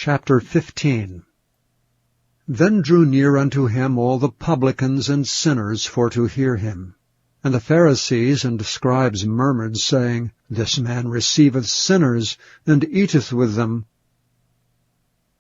Chapter 15. Then drew near unto him all the publicans and sinners for to hear him. And the Pharisees and scribes murmured, saying, This man receiveth sinners, and eateth with them.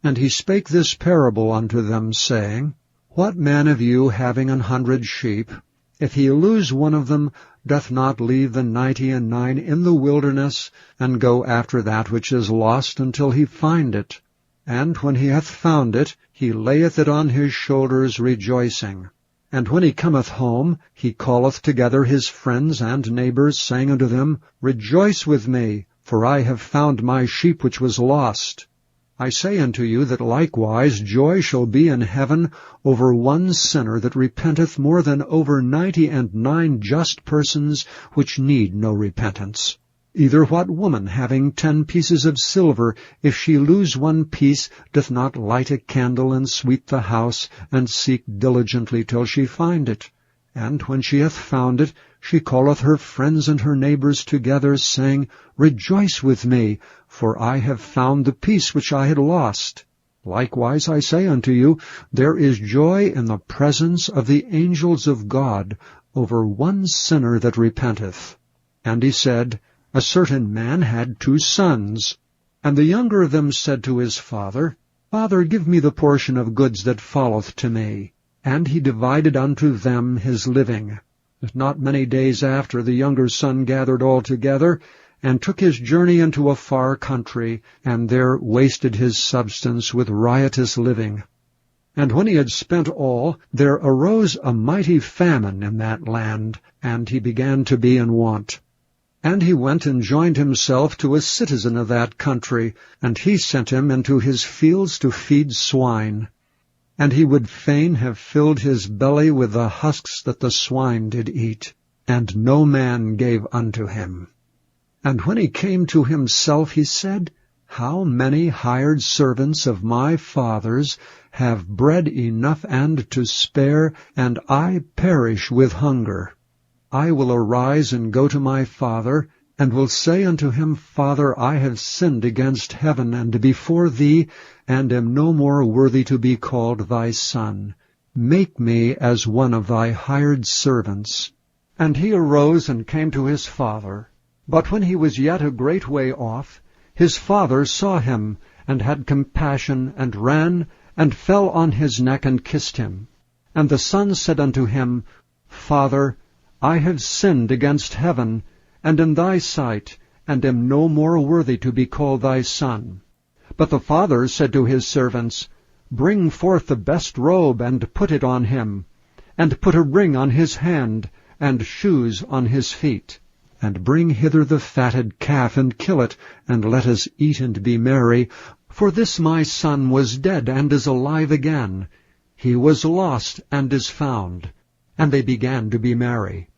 And he spake this parable unto them, saying, What man of you, having 100 sheep, if he lose one of them, doth not leave the 99 in the wilderness, and go after that which is lost until he find it? And when he hath found it, he layeth it on his shoulders, rejoicing. And when he cometh home, he calleth together his friends and neighbors, saying unto them, Rejoice with me, for I have found my sheep which was lost. I say unto you that likewise joy shall be in heaven over one sinner that repenteth more than over 99 just persons which need no repentance. Either what woman, having 10 pieces of silver, if she lose one piece, doth not light a candle, and sweep the house, and seek diligently till she find it? And when she hath found it, she calleth her friends and her neighbors together, saying, Rejoice with me, for I have found the piece which I had lost. Likewise I say unto you, there is joy in the presence of the angels of God over one sinner that repenteth. And he said, A certain man had 2 sons. And the younger of them said to his father, Father, give me the portion of goods that falleth to me. And he divided unto them his living. But not many days after, the younger son gathered all together, and took his journey into a far country, and there wasted his substance with riotous living. And when he had spent all, there arose a mighty famine in that land, and he began to be in want. And he went and joined himself to a citizen of that country, and he sent him into his fields to feed swine. And he would fain have filled his belly with the husks that the swine did eat, and no man gave unto him. And when he came to himself, he said, How many hired servants of my father's have bread enough and to spare, and I perish with hunger? I will arise and go to my father, and will say unto him, Father, I have sinned against heaven and before thee, and am no more worthy to be called thy son. Make me as one of thy hired servants. And he arose and came to his father. But when he was yet a great way off, his father saw him, and had compassion, and ran, and fell on his neck, and kissed him. And the son said unto him, Father, I have sinned against heaven, and in thy sight, and am no more worthy to be called thy son. But the father said to his servants, Bring forth the best robe, and put it on him, and put a ring on his hand, and shoes on his feet. And bring hither the fatted calf, and kill it, and let us eat and be merry. For this my son was dead, and is alive again. He was lost, and is found. And they began to be merry.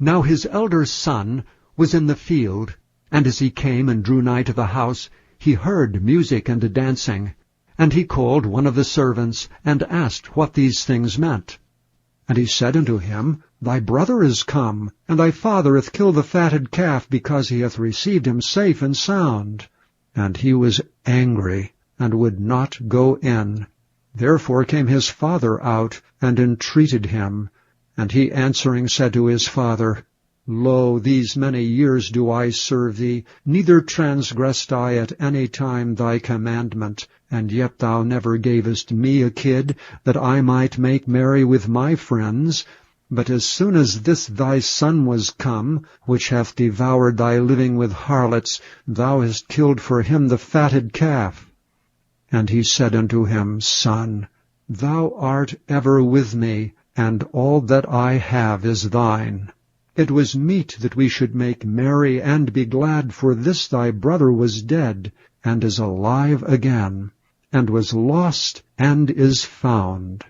Now his elder son was in the field, and as he came and drew nigh to the house, he heard music and dancing. And he called one of the servants, and asked what these things meant. And he said unto him, Thy brother is come, and thy father hath killed the fatted calf, because he hath received him safe and sound. And he was angry, and would not go in. Therefore came his father out, and entreated him. And he answering said to his father, Lo, these many years do I serve thee, neither transgressed I at any time thy commandment, and yet thou never gavest me a kid, that I might make merry with my friends. But as soon as this thy son was come, which hath devoured thy living with harlots, thou hast killed for him the fatted calf. And he said unto him, Son, thou art ever with me, and all that I have is thine. It was meet that we should make merry and be glad, for this thy brother was dead, and is alive again, and was lost, and is found.